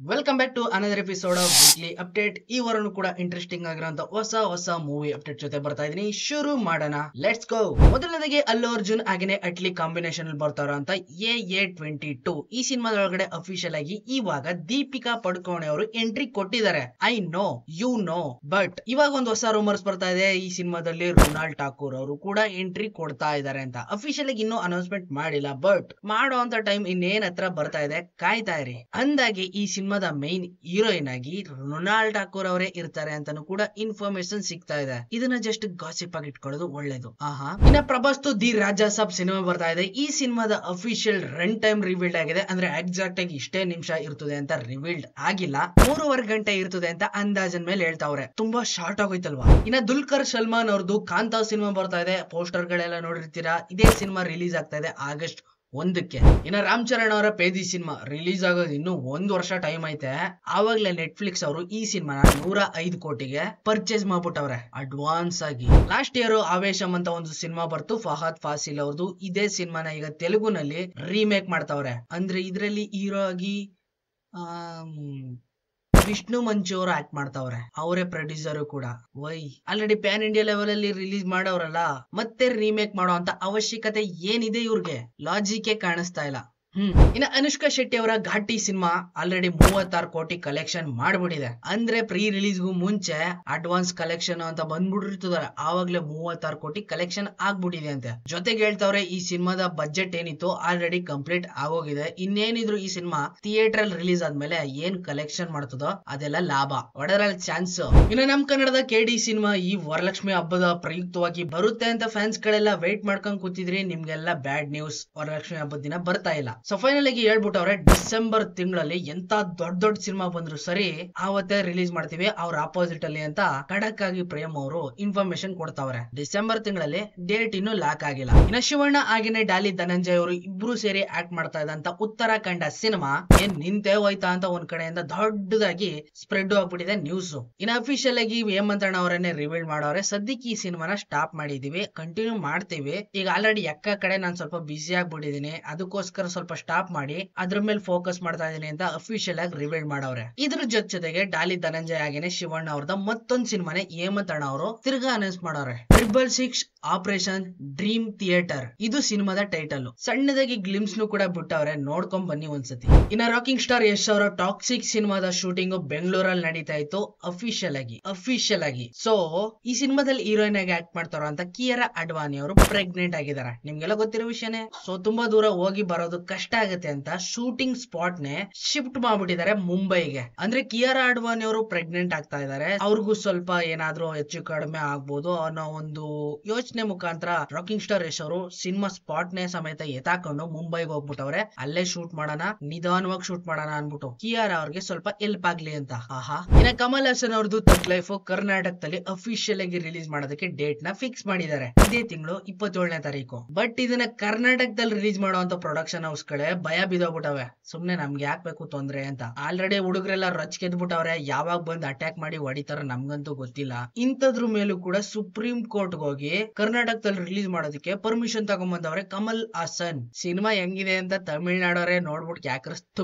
Welcome back to another episode of weekly update. ಈ ವಾರನು ಕೂಡ ಇಂಟ್ರೆಸ್ಟಿಂಗ್ ಆಗಿರುವಂತ ಹೊಸ ಮೂವಿ ಅಪ್ಡೇಟ್ ಜೊತೆ ಬರ್ತಾ ಇದೀನಿ. ಶುರು ಮಾಡೋಣ, ಲೆಟ್ಸ್ ಗೋ. ಮೊದಲನೇದಾಗಿ ಅಲ್ಲು ಅರ್ಜುನ್ ಹಾಗೇನೆ ಅಟ್ಲಿ ಕಾಂಬಿನೇಷನ್ ಅಲ್ಲಿ ಬರ್ತಾರ ಅಂತ AA22 ಈ ಸಿನಿಮಾದೊಳಗಡೆ ಅಫಿಷಿಯಲ್ ಆಗಿ ಇವಾಗ ದೀಪಿಕಾ ಪಡುಕೋಣೆ ಅವರು ಎಂಟ್ರಿ ಕೊಟ್ಟಿದ್ದಾರೆ. I know you know, but ಇವಾಗ ಒಂದು ಹೊಸ ರೂಮರ್ಸ್ ಬರ್ತಾ ಇದೆ. ಈ ಸಿನಿಮಾದಲ್ಲಿ ರುನಾಲ್ಡ್ ಠಾಕೂರ್ ಅವರು ಕೂಡ ಎಂಟ್ರಿ ಕೊಡ್ತಾ ಇದ್ದಾರೆ ಅಂತ. ಅಫಿಷಿಯಲ್ ಆಗಿ ಇನ್ನೂ ಅನೌನ್ಸ್ಮೆಂಟ್ ಮಾಡಿಲ್ಲ, ಬಟ್ ಮಾಡೋ ಅಂತ ಟೈಮ್ ಇನ್ನೇನ್ ಹತ್ರ ಬರ್ತಾ ಇದೆ, ಕಾಯ್ತಾ ಇರಿ. ಅಂದಾಗೆ ಈ ಸಿನಿಮಾದ ಮೈನ್ ಹೀರೋಯಿನ್ ಆಗಿ ರುನಾಲ್ಡ್ ಠಾಕೂರ್ ಅವರೇ ಇರ್ತಾರೆ ಅಂತಾನು ಕೂಡ ಇನ್ಫಾರ್ಮೇಶನ್ ಸಿಗ್ತಾ ಇದೆ. ಇದನ್ನ ಜಸ್ಟ್ ಗಾಸಿಪ್ ಆಗಿ ಇಟ್ಕೊಳ್ಳೋದು ಒಳ್ಳೇದು. ಇನ್ನ ಪ್ರಭಾಸ್ ದಿ ರಾಜಾ ಸಾಬ್ ಸಿನಿಮಾ ಬರ್ತಾ ಇದೆ. ಈ ಸಿನಿಮಾದ ಅಫಿಷಿಯಲ್ ರನ್ ಟೈಮ್ ರಿವೀಲ್ಡ್ ಆಗಿದೆ. ಅಂದ್ರೆ ಎಕ್ಸಾಕ್ಟ್ ಆಗಿ ಇಷ್ಟೇ ನಿಮಿಷ ಇರ್ತದೆ ಅಂತ ರಿವೀಲ್ಡ್ ಆಗಿಲ್ಲ. 3.5 ಗಂಟೆ ಇರ್ತದೆ ಅಂತ ಅಂದಾಜನ್ ಮೇಲೆ ಹೇಳ್ತಾವ್ರೆ. ತುಂಬಾ ಶಾರ್ಟ್ ಆಗೋಯ್ತಲ್ವಾ. ಇನ್ನ ದುಲ್ಕರ್ ಸಲ್ಮಾನ್ ಅವ್ರದ್ದು ಕಾಂತಾವ್ ಸಿನಿಮಾ ಬರ್ತಾ ಇದೆ. ಪೋಸ್ಟರ್ ಗಳೆಲ್ಲ ನೋಡಿರ್ತೀರಾ. ಇದೇ ಸಿನಿಮಾ ರಿಲೀಸ್ ಆಗ್ತಾ ಇದೆ August 1ಕ್ಕೆ. ಇನ್ನ ರಾಮ್ ಚರಣ್ ಅವರ ಪೇದಿ ಸಿನಿಮಾ ರಿಲೀಸ್ ಆಗೋದು ಇನ್ನು 1 ವರ್ಷ ಟೈಮ್ ಐತೆ. ಆವಾಗ್ಲೇ ನೆಟ್ಫ್ಲಿಕ್ಸ್ ಅವರು ಈ ಸಿನಿಮಾನ 105 ಕೋಟಿಗೆ ಪರ್ಚೇಸ್ ಮಾಡ್ಬಿಟ್ಟವ್ರೆ ಅಡ್ವಾನ್ಸ್ ಆಗಿ. ಲಾಸ್ಟ್ ಇಯರ್ ಆವೇಶಂ ಅಂತ ಒಂದು ಸಿನಿಮಾ ಬರ್ತು ಫಹದ್ ಫಾಸಿಲ್ ಅವ್ರದ್ದು. ಇದೇ ಸಿನಿಮಾನ ಈಗ ತೆಲುಗುನಲ್ಲಿ ರೀಮೇಕ್ ಮಾಡ್ತಾವ್ರೆ. ಅಂದ್ರೆ ಇದ್ರಲ್ಲಿ ಹೀರೋ ಆಗಿ ವಿಷ್ಣು ಮಂಚು ಅವರು ಆಕ್ಟ್ ಮಾಡ್ತಾವ್ರೆ. ಅವರೇ ಪ್ರೊಡ್ಯೂಸರ್ ಕೂಡ. Why already pan India level ಅಲ್ಲಿ ರಿಲೀಸ್ ಮಾಡವ್ರಲ್ಲ, ಮತ್ತೆ ರೀಮೇಕ್ ಮಾಡೋ ಅಂತ ಅವಶ್ಯಕತೆ ಏನಿದೆ ಇವ್ರಿಗೆ? ಲಾಜಿಕ್ ಕಾಣಿಸ್ತಾ ಇಲ್ಲ. ಇನ್ನ ಅನುಷ್ಕಾ ಶೆಟ್ಟಿ ಅವರ ಘಾಟಿ ಸಿನಿಮಾ ಆಲ್ರೆಡಿ 36 ಕೋಟಿ ಕಲೆಕ್ಷನ್ ಮಾಡ್ಬಿಟ್ಟಿದೆ. ಅಂದ್ರೆ ಪ್ರೀ ರಿಲೀಸ್ಗೂ ಮುಂಚೆ ಅಡ್ವಾನ್ಸ್ ಕಲೆಕ್ಷನ್ ಅಂತ ಬಂದ್ಬಿಟ್ಟಿರ್ತದಾರೆ. ಆವಾಗ್ಲೇ 36 ಕೋಟಿ ಕಲೆಕ್ಷನ್ ಆಗ್ಬಿಟ್ಟಿದೆ ಅಂತೆ. ಜೊತೆಗೆ ಹೇಳ್ತಾವ್ರೆ ಈ ಸಿನಿಮಾದ ಬಜೆಟ್ ಏನಿತ್ತು ಆಲ್ರೆಡಿ ಕಂಪ್ಲೀಟ್ ಆಗೋಗಿದೆ. ಇನ್ನೇನಿದ್ರು ಈ ಸಿನಿಮಾ ಥಿಯೇಟರ್ ಅಲ್ಲಿ ರಿಲೀಸ್ ಆದ್ಮೇಲೆ ಏನ್ ಕಲೆಕ್ಷನ್ ಮಾಡ್ತದೋ ಅದೆಲ್ಲ ಲಾಭ ಹೊಡೆದ್ರಲ್ಲಿ ಚಾನ್ಸ್. ಇನ್ನು ನಮ್ ಕನ್ನಡದ KD ಸಿನಿಮಾ ಈ ವರಲಕ್ಷ್ಮಿ ಹಬ್ಬದ ಪ್ರಯುಕ್ತವಾಗಿ ಬರುತ್ತೆ ಅಂತ ಫ್ಯಾನ್ಸ್ ಗಳೆಲ್ಲ ವೇಟ್ ಮಾಡ್ಕೊಂಡ್ ಕೂತಿದ್ರಿ. ನಿಮ್ಗೆಲ್ಲ ಬ್ಯಾಡ್ ನ್ಯೂಸ್, ವರಲಕ್ಷ್ಮಿ ಹಬ್ಬದ ದಿನ ಬರ್ತಾ ಇಲ್ಲ. ಸೊ ಫೈನಲ್ ಆಗಿ ಹೇಳ್ಬಿಟ್ಟವ್ರೆ ಡಿಸೆಂಬರ್ ತಿಂಗಳಲ್ಲಿ ಎಂತ ದೊಡ್ಡ ಸಿನಿಮಾ ಬಂದ್ರು ಸರಿ ಆವತ್ತೇ ರಿಲೀಸ್ ಮಾಡ್ತೀವಿ ಅವ್ರ ಆಪೋಸಿಟ್ ಅಲ್ಲಿ ಅಂತ ಖಡಕ್ ಆಗಿ ಪ್ರೇಮ್ ಅವರು ಇನ್ಫಾರ್ಮೇಶನ್ ಕೊಡ್ತಾವ್ರೆ. ಡಿಸೆಂಬರ್ ತಿಂಗಳಲ್ಲಿ ಡೇಟ್ ಇನ್ನು ಲಾಕ್ ಆಗಿಲ್ಲ. ಇನ್ನ ಶಿವಣ್ಣ ಹಾಗೇನೆ ಡಾಲಿ ಧನಂಜಯ್ ಅವರು ಇಬ್ರು ಸೇರಿ ಆಕ್ಟ್ ಮಾಡ್ತಾ ಇದ್ದಂತ ಉತ್ತರಾಖಂಡ ಸಿನಿಮಾ ಏನ್ ನಿಂತೇ ಹೋಯ್ತಾ ಅಂತ ಒಂದ್ ಕಡೆಯಿಂದ ದೊಡ್ಡದಾಗಿ ಸ್ಪ್ರೆಡ್ ಆಗ್ಬಿಟ್ಟಿದೆ ನ್ಯೂಸ್. ಇನ್ನ ಅಫಿಷಿಯಲ್ ಆಗಿ ಹೇಮಂತಣ್ಣ ಅವರನ್ನೇ ರಿವೀಲ್ ಮಾಡವ್ರೆ. ಸದ್ಯಕ್ಕೆ ಈ ಸಿನಿಮಾನ ಸ್ಟಾಪ್ ಮಾಡಿದೀವಿ, ಕಂಟಿನ್ಯೂ ಮಾಡ್ತೀವಿ. ಈಗ ಆಲ್ರೆಡಿ ಕಡೆ ನಾನು ಸ್ವಲ್ಪ ಬಿಸಿ ಆಗ್ಬಿಟ್ಟಿದೀನಿ, ಅದಕ್ಕೋಸ್ಕರ ಸ್ವಲ್ಪ ಸ್ಟಾಪ್ ಮಾಡಿ ಅದ್ರ ಮೇಲೆ ಫೋಕಸ್ ಮಾಡ್ತಾ ಇದೀನಿ ಅಂತ ಅಫಿಷಿಯಲ್ ಆಗಿ ರಿವೀಲ್ ಮಾಡವ್ರೆ. ಇದ್ರ ಜೊತೆಗೆ ಡಾಲಿ ಧನಂಜಯ್ ಆಗೇನೆ ಶಿವಣ್ಣ ಅವ್ರದ ಮತ್ತೊಂದ್ ಸಿನಿಮಾನೇ ಹೇಮಂತಣ್ಣ ಅವರು ತಿರ್ಗಾ ಅನೌನ್ಸ್ ಮಾಡವ್ರೆ. 666 ಆಪರೇಷನ್ ಡ್ರೀಮ್ ಥಿಯೇಟರ್ ಇದು ಸಿನಿಮಾದ ಟೈಟಲ್. ಸಣ್ಣದಾಗಿ ಗ್ಲಿಮ್ಸ್ ನು ಕೂಡ ಬಿಟ್ಟವ್ರೆ, ನೋಡ್ಕೊಂಡ್ ಬನ್ನಿ ಒಂದ್ಸತಿ. ಇನ್ನ ರಾಕಿಂಗ್ ಸ್ಟಾರ್ ಯಶ್ ಅವರ ಟಾಕ್ಸಿಕ್ ಸಿನಿಮಾದ ಶೂಟಿಂಗ್ ಬೆಂಗಳೂರಲ್ಲಿ ನಡೀತಾ ಇತ್ತು ಅಫಿಷಿಯಲ್ ಆಗಿ. ಸೊ ಈ ಸಿನಿಮಾದಲ್ಲಿ ಹೀರೋಯಿನ್ ಆಗಿ ಆಕ್ಟ್ ಮಾಡ್ತಾರ ಅಂತ ಕಿಯಾರಾ ಅಡ್ವಾನಿ ಅವರು ಪ್ರೆಗ್ನೆಂಟ್ ಆಗಿದ್ದಾರೆ. ನಿಮ್ಗೆಲ್ಲ ಗೊತ್ತಿರೋ ವಿಷಯನೇ. ಸೊ ತುಂಬಾ ದೂರ ಹೋಗಿ ಬರೋದು ಕಷ್ಟ ಆಗುತ್ತೆ ಅಂತ ಶೂಟಿಂಗ್ ಸ್ಪಾಟ್ ನೇ ಶಿಫ್ಟ್ ಮಾಡ್ಬಿಟ್ಟಿದ್ದಾರೆ ಮುಂಬೈಗೆ. ಅಂದ್ರೆ ಕಿಯಾರಾ ಅಡ್ವಾನಿ ಅವರು ಪ್ರೆಗ್ನೆಂಟ್ ಆಗ್ತಾ ಇದಾರೆ. ಅವ್ರಿಗೂ ಸ್ವಲ್ಪ ಏನಾದ್ರೂ ಹೆಚ್ಚು ಕಡಿಮೆ ಆಗ್ಬೋದು ಅನ್ನೋ ಒಂದು ಯೋಚನೆ ಮುಖಾಂತರ ರಾಕಿಂಗ್ ಸ್ಟಾರ್ ಯಶ್ ಅವರು ಸಿನಿಮಾ ಸ್ಪಾಟ್ ನೇ ಸಮೇತ ಎತ್ತಾಕೊಂಡು ಮುಂಬೈಗೆ ಹೋಗ್ಬಿಟ್ಟವ್ರೆ. ಅಲ್ಲೇ ಶೂಟ್ ಮಾಡೋಣ, ನಿಧಾನವಾಗಿ ಶೂಟ್ ಮಾಡೋಣ ಅನ್ಬಿಟ್ಟು ಕಿಯಾರಾ ಅವ್ರಿಗೆ ಸ್ವಲ್ಪ ಹೆಲ್ಪ್ ಆಗ್ಲಿ ಅಂತ. ಇನ್ನ ಕಮಲ್ ಹಾಸನ್ ಅವ್ರದ್ದು ತಗ್ ಲೈಫ್ ಕರ್ನಾಟಕದಲ್ಲಿ ಅಫಿಷಿಯಲ್ ಆಗಿ ರಿಲೀಸ್ ಮಾಡೋದಕ್ಕೆ ಡೇಟ್ ನ ಫಿಕ್ಸ್ ಮಾಡಿದ್ದಾರೆ. ಇದೇ ತಿಂಗಳು 27ನೇ ತಾರೀಕು. ಬಟ್ ಇದನ್ನ ಕರ್ನಾಟಕದಲ್ಲಿ ರಿಲೀಸ್ ಮಾಡುವಂತ ಪ್ರೊಡಕ್ಷನ್ ಹೌಸ್ ಗಳೇ ಭಯ ಬಿದ್ದೋಗ್ಬಿಟ್ಟವೆ. ಸುಮ್ನೆ ನಮ್ಗೆ ಯಾಕ್ಬೇಕು ತೊಂದ್ರೆ ಅಂತ. ಆಲ್ರೆಡಿ ಹುಡುಗರೆಲ್ಲ ರೊಚ್ಗೆದ್ಬಿಟ್ಟವ್ರೆ. ಯಾವಾಗ ಬಂದ್ ಅಟ್ಯಾಕ್ ಮಾಡಿ ಹೊಡಿತಾರ ನಮ್ಗಂತೂ ಗೊತ್ತಿಲ್ಲ. ಇಂಥದ್ರ ಮೇಲೂ ಕೂಡ ಸುಪ್ರೀಂ ಕೋರ್ಟ್ ಹೋಗಿ ಕರ್ನಾಟಕದಲ್ಲಿ ರಿಲೀಸ್ ಮಾಡೋದಕ್ಕೆ ಪರ್ಮಿಷನ್ ತಗೊಂಡ್ಬಂದವ್ರೆ ಕಮಲ್ ಹಾಸನ್. ಸಿನಿಮಾ ಹೆಂಗಿದೆ ಅಂತ ತಮಿಳ್ನಾಡವ್ರೆ ನೋಡ್ಬಿಟ್ಟು ಯಾಕ್ರ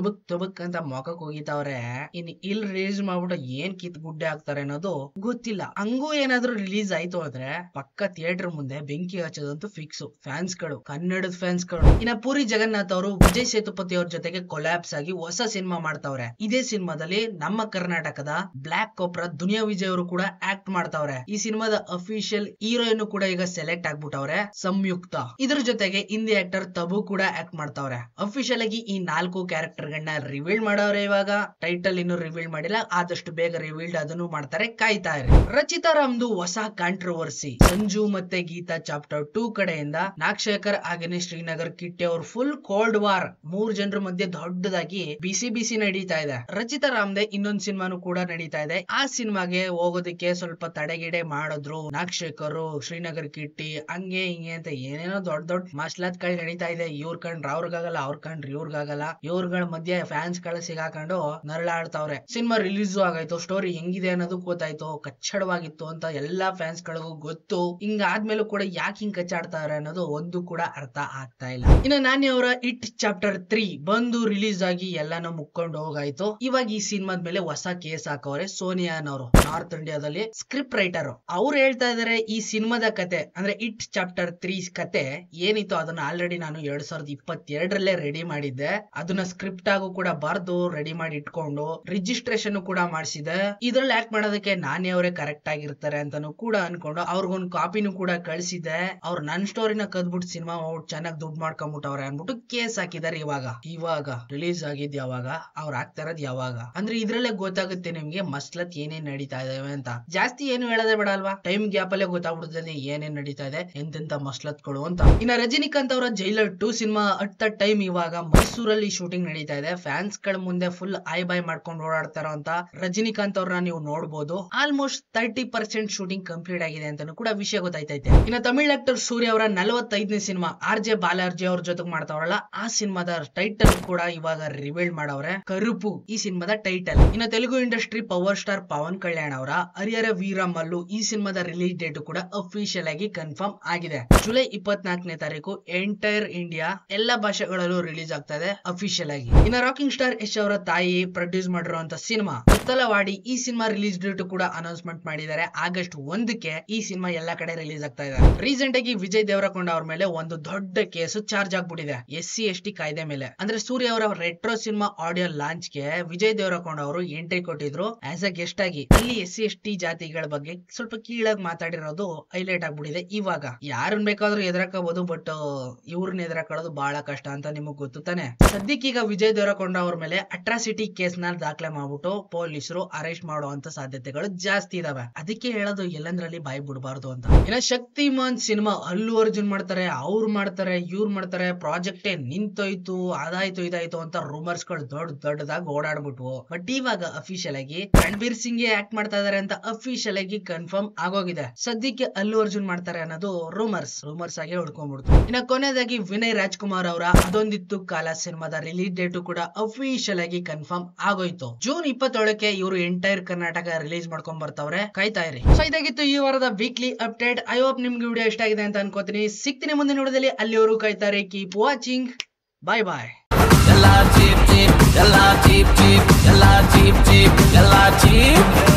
ತುಬುಕ್ ಅಂತ ಮೊಖಕ್ ಹೋಗಿತಾವ್ರೆ. ಇನ್ ಇಲ್ಲಿ ರಿಲೀಸ್ ಮಾಡ್ಬಿಟ್ಟು ಏನ್ ಕಿತ್ ಗುಡ್ಡೆ ಆಗ್ತಾರೆ ಅನ್ನೋದು ಗೊತ್ತಿಲ್ಲ. ಹಂಗೂ ಏನಾದ್ರು ರಿಲೀಸ್ ಆಯ್ತು ಅಂದ್ರೆ ಪಕ್ಕ ಥಿಯೇಟರ್ ಮುಂದೆ ಬೆಂಕಿ ಹಚ್ಚೋದಂತೂ ಫಿಕ್ಸ್. ಫ್ಯಾನ್ಸ್ ಗಳು, ಕನ್ನಡದ ಫ್ಯಾನ್ಸ್ ಗಳು. ಇನ್ನ ಪುರಿ ಜಗನ್ನಾಥ್ ಅವರು ವಿಜಯ್ ಸೇತುಪತಿ ಅವ್ರ ಜೊತೆಗೆ ಕೊಲ್ಯಾಬ್ಸ್ ಆಗಿ ಹೊಸ ಸಿನಿಮಾ ಮಾಡ್ತಾವ್ರೆ. ಇದೇ ಸಿನಿಮಾದಲ್ಲಿ ನಮ್ಮ ಕರ್ನಾಟಕದ ಬ್ಲಾಕ್ ಕೋಬ್ರಾ ದುನಿಯಾ ವಿಜಯ್ ಅವರು ಕೂಡ ಆಕ್ಟ್ ಮಾಡ್ತಾವ್ರೆ. ಈ ಸಿನಿಮಾದ ಅಫಿಷಿಯಲ್ ಹೀರೋಯಿನ್ ಕೂಡ ಈಗ ಸೆಲೆಕ್ಟ್ ಆಗ್ಬಿಟ್ಟವ್ರೆ, ಸಂಯುಕ್ತ. ಇದ್ರ ಜೊತೆಗೆ ಹಿಂದಿ ಆಕ್ಟರ್ ತಬು ಕೂಡ ಆಕ್ಟ್ ಮಾಡ್ತಾವ್ರೆ. ಅಫಿಷಿಯಲ್ ಆಗಿ ಈ 4 ಕ್ಯಾರೆಕ್ಟರ್ ಗಳನ್ನ ರಿವೀಲ್ ಮಾಡವ್ರೆ. ಇವಾಗ ಟೈಟಲ್ ಇನ್ನು ರಿವೀಲ್ ಮಾಡಿಲ್ಲ, ಆದಷ್ಟು ಬೇಗ ರಿವೀಲ್ಡ್ ಅದನ್ನು ಮಾಡ್ತಾರೆ, ಕಾಯ್ತಾ ಇರಿ. ರಚಿತಾ ರಾಮ್ದು ಹೊಸ ಕಾಂಟ್ರವರ್ಸಿ. ಸಂಜು ಮತ್ತೆ ಗೀತಾ ಚಾಪ್ಟರ್ 2 ಕಡೆಯಿಂದ ನಾಗಶೇಖರ್ ಹಾಗೇನೆ ಶ್ರೀನಗರ್ ಕಿಟ್ಟಿ ಅವ್ರು ಫುಲ್ ಕೋಲ್ಡ್ ವಾರ್ 3 ಜನರ ಮಧ್ಯೆ ದೊಡ್ಡದಾಗಿ ಬಿಸಿ ನಡೀತಾ ಇದೆ. ರಚಿತಾ ರಾಮ್ದೆ ಇನ್ನೊಂದ್ ಸಿನಿಮಾನು ಕೂಡ ನಡೀತಾ ಇದೆ. ಆ ಸಿನಿಮಾಗೆ ಹೋಗೋದಕ್ಕೆ ಸ್ವಲ್ಪ ತಡೆಗಿಡೆ ಮಾಡಿದ್ರು ನಾಗಶೇಖರ್, ಶ್ರೀನಗರ್ ಕಿಟ್ಟಿ, ಹಂಗೆ ಹಿಂಗೆ ಅಂತ ಏನೇನೋ ದೊಡ್ಡ ಮಸ್ಲಾತ್ ಗಳು ನಡೀತಾ ಇದೆ. ಇವ್ರ ಕಂಡ್ರೆ ಅವ್ರಿಗಾಗಲ್ಲ, ಅವ್ರ ಕಂಡ್ರೆ ಇವ್ರಿಗಾಗಲ್ಲ. ಇವ್ರಗಳ ಮಧ್ಯೆ ಫ್ಯಾನ್ಸ್ ಗಳು ಸಿಗಾಕೊಂಡು ನರಳಾಡ್ತಾವ್ರೆ. ಸಿನಿಮಾ ರಿಲೀಸ್ ಆಗಾಯ್ತು, ಸ್ಟೋರಿ ಹೆಂಗಿದೆ ಅನ್ನೋದು ಗೊತ್ತಾಯ್ತು, ಕಚ್ಚಡವಾಗಿತ್ತು ಅಂತ ಎಲ್ಲಾ ಫ್ಯಾನ್ಸ್ ಗಳಿಗೂ ಗೊತ್ತು. ಹಿಂಗಾದ್ಮೇಲೂ ಕೂಡ ಯಾಕೆ ಹಿಂಗ್ ಕಚ್ಚಾಡ್ತಾರೆ ಅನ್ನೋದು ಒಂದು ಕೂಡ ಅರ್ಥ ಆಗ್ತಾ ಇಲ್ಲ. ಇನ್ನ ನಾನಿ ಅವರ ಇಟ್ ಚಾಪ್ಟರ್ 3 ಬಂದು ರಿಲೀಸ್ ಆಗಿ ಎಲ್ಲಾನು ಮುಕ್ಕೊಂಡು ಹೋಗಾಯ್ತು. ಇವಾಗ ಈ ಸಿನಿಮಾದ ಮೇಲೆ ಹೊಸ ಕೇಸ್ ಹಾಕವ್ರೆ ಸೋನಿಯಾ ಅನ್ನೋರು, ನಾರ್ತ್ ಇಂಡಿಯಾದಲ್ಲಿ ಸ್ಕ್ರಿಪ್ಟ್ ರೈಟರ್. ಅವ್ರು ಹೇಳ್ತಾ ಇದಾರೆ ಈ ಸಿನಿಮಾದ ಕತೆ ಅಂದ್ರೆ ಇಟ್ ಚಾಪ್ಟರ್ 3 ಕತೆ ಏನಿತ್ತು ಅದನ್ನ ಆಲ್ರೆಡಿ ನಾನು 2022 ರೆಡಿ ಮಾಡಿದ್ದೆ. ಅದನ್ನ ಸ್ಕ್ರಿಪ್ಟ್ ಆಗು ಕೂಡ ಬರ್ದು ರೆಡಿ ಮಾಡಿ ಇಟ್ಕೊಂಡು ರಿಜಿಸ್ಟ್ರೇಷನ್ ಕೂಡ ಮಾಡಿಸಿದೆ. ಇದ್ರಲ್ಲಿ ಆಕ್ಟ್ ಮಾಡೋದಕ್ಕೆ ನಾನೇ ಅವರೇ ಕರೆಕ್ಟ್ ಆಗಿರ್ತಾರೆ ಅಂತಾನು ಕೂಡ ಅನ್ಕೊಂಡು ಅವ್ರಿಗೊಂದು ಕಾಪಿನೂ ಕೂಡ ಕಳ್ಸಿದೆ. ಅವ್ರು ನನ್ ಸ್ಟೋರಿನ ಕದ್ಬಿಟ್ಟು ಸಿನಿಮಾ ಚೆನ್ನಾಗಿ ದುಡ್ಡು ಮಾಡ್ಕೊಂಡ್ಬಿಟ್ಟವ್ರೆ ಅನ್ಬಿಟ್ಟು ಕೇಸ್ ಹಾಕಿದಾರೆ. ಇವಾಗ ರಿಲೀಸ್ ಆಗಿದ್ ಯಾವಾಗ, ಅವ್ರು ಆಗ್ತಾ ಇರೋದ್ ಯಾವಾಗ ಅಂದ್ರೆ ಇದ್ರಲ್ಲೇ ಗೊತ್ತಾಗುತ್ತೆ ನಿಮ್ಗೆ ಮಸ್ಲತ್ ಏನೇನ್ ನಡೀತಾ ಇದಾವೆ ಅಂತ. ಜಾಸ್ತಿ ಏನು ಹೇಳೋದೇ ಬೇಡ ಅಲ್ವಾ, ಟೈಮ್ ಗ್ಯಾಪ್ ಅಲ್ಲೇ ಗೊತ್ತಾಗ್ಬಿಡ್ತದೆ ಏನೇನ್ ನಡೀತಾ ಇದೆ, ಎಂತೆಂತ ಮಸ್ಲತ್ಗಳು ಅಂತ. ಇನ್ನ ರಜನಿಕಾಂತ್ ಅವರ jailer 2 cinema at the time ಇವಾಗ ಮೈಸೂರಲ್ಲಿ ಶೂಟಿಂಗ್ ನಡೀತಾ ಇದೆ. ಫ್ಯಾನ್ಸ್ ಗಳ ಮುಂದೆ ಫುಲ್ ಐ ಬೈ ಮಾಡ್ಕೊಂಡು ಓಡಾಡ್ತಾರೋ ಅಂತ ರಜನಿಕಾಂತ್ ಅವ್ರನ್ನ ನೀವು ನೋಡ್ಬೋದು. ಆಲ್ಮೋಸ್ಟ್ 30% ಶೂಟಿಂಗ್ ಕಂಪ್ಲೀಟ್ ಆಗಿದೆ ಅಂತಾನು ಕೂಡ ವಿಷಯ ಗೊತ್ತಾಯ್ತೈತೆ. ಇನ್ನ ತಮಿಳ್ ಆಕ್ಟರ್ ಸೂರ್ಯ ಅವರ 45ನೇ ಸಿನಿಮಾ RJ ಬಾಲಾರ್ಜಿ ಅವ್ರ ಜೊತೆಗೆ ಮಾಡ್ತಾವ್ರಲ್ಲ, ಆ ಸಿನಿಮಾದ ಟೈಟಲ್ ಕೂಡ ಇವಾಗ ರಿವೀಲ್ ಮಾಡವ್ರೆ, ಕರುಪು ಈ ಸಿನಿಮಾದ ಟೈಟಲ್. ಇನ್ನ Telugu industry power star Pawan Kalyan ಅವರ ಹರಿಹರ ವೀರ ಮಲ್ಲು ಈ ಸಿನಿಮಾದ ರಿಲೀಸ್ ಡೇಟ್ ಕೂಡ ಅಫಿಷಿಯಲ್ ಆಗಿ ಕನ್ಫರ್ಮ್ ಆಗಿದೆ. ಜುಲೈ 24ನೇ ತಾರೀಕು ಎಂಟೈರ್ ಇಂಡಿಯಾ ಎಲ್ಲಾ ಭಾಷೆಗಳಲ್ಲೂ ರಿಲೀಸ್ ಆಗ್ತಾ ಇದೆ ಅಫಿಷಿಯಲ್ ಆಗಿ. ಇನ್ನ ರಾಕಿಂಗ್ ಸ್ಟಾರ್ ಯಶ್ ಅವರ ತಾಯಿ ಪ್ರೊಡ್ಯೂಸ್ ಮಾಡಿರುವಂತ ಸಿನಿಮಾ ಉತ್ತಲವಾಡಿ ಈ ಸಿನಿಮಾ ರಿಲೀಸ್ ಡೇಟ್ ಕೂಡ ಅನೌನ್ಸ್ಮೆಂಟ್ ಮಾಡಿದ್ದಾರೆ. ಆಗಸ್ಟ್ 1ಕ್ಕೆ ಈ ಸಿನಿಮಾ ಎಲ್ಲಾ ಕಡೆ ರಿಲೀಸ್ ಆಗ್ತಾ ಇದೆ. ರೀಸೆಂಟ್ ಆಗಿ ವಿಜಯ್ ದೇವರಕೊಂಡ ಅವ್ರ ಮೇಲೆ ಒಂದು ದೊಡ್ಡ ಕೇಸು ಚಾರ್ಜ್ ಆಗ್ಬಿಟ್ಟಿದೆ SC/ST ಕಾಯ್ದೆ ಮೇಲೆ. ಅಂದ್ರೆ ಸೂರ್ಯ ಅವರ ರೆಟ್ರೋ ಸಿನಿಮಾ ಆಡಿಯೋ ಲಾಂಚ್ ಗೆ ವಿಜಯ್ ದೇವರಕೊಂಡ ಅವರು ಎಂಟ್ರಿ ಕೊಟ್ಟಿದ್ರು ಆಸ್ ಅ ಗೆಸ್ಟ್ ಆಗಿ. ಅಲ್ಲಿ SC/ST ಜಾತಿಗಳ ಬಗ್ಗೆ ಸ್ವಲ್ಪ ಕೀಳಾಗಿ ಮಾತಾಡಿರೋದು ಹೈಲೈಟ್ ಆಗ್ಬಿಟ್ಟಿದೆ. ಇವಾಗ ಯಾರನ್ನ ಬೇಕಾದ್ರೂ ಎದುರಾಕಬಹುದು, ಬಟ್ ಇವ್ರನ್ನ ಎದುರಾಕೊಳ್ಳೋದು ಬಹಳ ಕಷ್ಟ ಅಂತ ನಿಮಗ್ ಗೊತ್ತು ತಾನೆ. ಸದ್ಯಕ್ಕೀಗ ವಿಜಯ್ ದೇವರಕೊಂಡ ಅವ್ರ ಮೇಲೆ ಅಟ್ರಾಸಿಟಿ ಕೇಸ್ ನ ದಾಖಲೆ ಮಾಡ್ಬಿಟ್ಟು ಪೊಲೀಸರು ಅರೆಸ್ಟ್ ಮಾಡುವಂತ ಸಾಧ್ಯತೆಗಳು ಜಾಸ್ತಿ ಇದಾವೆ. ಅದಕ್ಕೆ ಹೇಳೋದು ಎಲ್ಲಂದ್ರಲ್ಲಿ ಬಾಯಿ ಬಿಡಬಾರ್ದು ಅಂತ. ಇನ್ನ ಶಕ್ತಿಮಾನ್ ಸಿನಿಮಾ ಅಲ್ಲು ಅರ್ಜುನ್ ಮಾಡ್ತಾರೆ, ಅವ್ರು ಮಾಡ್ತಾರೆ, ಇವ್ರು ಮಾಡ್ತಾರೆ, ಪ್ರಾಜೆಕ್ಟೇ ನಿಂತೋಯ್ತು, ಅದಾಯ್ತು ಇದಾಯ್ತು ಅಂತ ರೂಮರ್ಸ್ ಗಳು ದೊಡ್ಡದಾಗಿ ಓಡಾಡ್ಬಿಟ್ವು. ಬಟ್ ಇವಾಗ ಅಫಿಷಿಯಲ್ ಆಗಿ ರಣಬೀರ್ ಸಿಂಗ್ ಆಕ್ಟ್ ಮಾಡ್ತಾ ಇದಾರೆ ಅಂತ ಅಫಿಷಿಯಲ್ ಆಗಿ ಕನ್ಫರ್ಮ್ ಆಗೋಗಿದೆ. ಸದ್ಯಕ್ಕೆ ಅಲ್ಲು ಅರ್ಜುನ್ ಮಾಡ್ತಾರೆ ಅನ್ನೋದು ರೂಮರ್ಸ್ ಆಗಿ ಉಳ್ಕೊಂಡ್ಬಿಡ್ತು. ಇನ್ನ ಕೊನೆಯದಾಗಿ ವಿನಯ್ ರಾಜ್ಕುಮಾರ್ ಅವರ ಅದೊಂದಿತ್ತು ಕಾಲ ಸಿನಿಮಾದ ರಿಲೀಸ್ ಡೇಟ್ ಕೂಡ ಅಫಿಷಿಯಲ್ ಆಗಿ ಕನ್ಫರ್ಮ್ ಆಗೋಯ್ತು. ಜೂನ್ 27ಕ್ಕೆ ಇವರು ಎಂಟೈರ್ ಕರ್ನಾಟಕ ರಿಲೀಸ್ ಮಾಡ್ಕೊಂಡ್ ಬರ್ತಾವ್ರೆ, ಕಾಯ್ತಾ ಇರಿ. ಸೊ ಇದಾಗಿತ್ತು ಈ ವಾರದ ವೀಕ್ಲಿ ಅಪ್ಡೇಟ್. ಐ ಹೋಪ್ ನಿಮ್ಗೆ ವಿಡಿಯೋ ಇಷ್ಟ ಆಗಿದೆ ಅಂತ ಅನ್ಕೋತೀನಿ. ಸಿಗ್ತೀನಿ ಮುಂದಿನ ವಿಡಿಯೋದಲ್ಲಿ, ಅಲ್ಲಿವರೆಗೂ ಕಾಯ್ತಾರೆ. ಕೀಪ್ ವಾಚಿಂಗ್, ಬಾಯ್ ಬಾಯ್. ಎಲ್ಲ ಚೀಪ್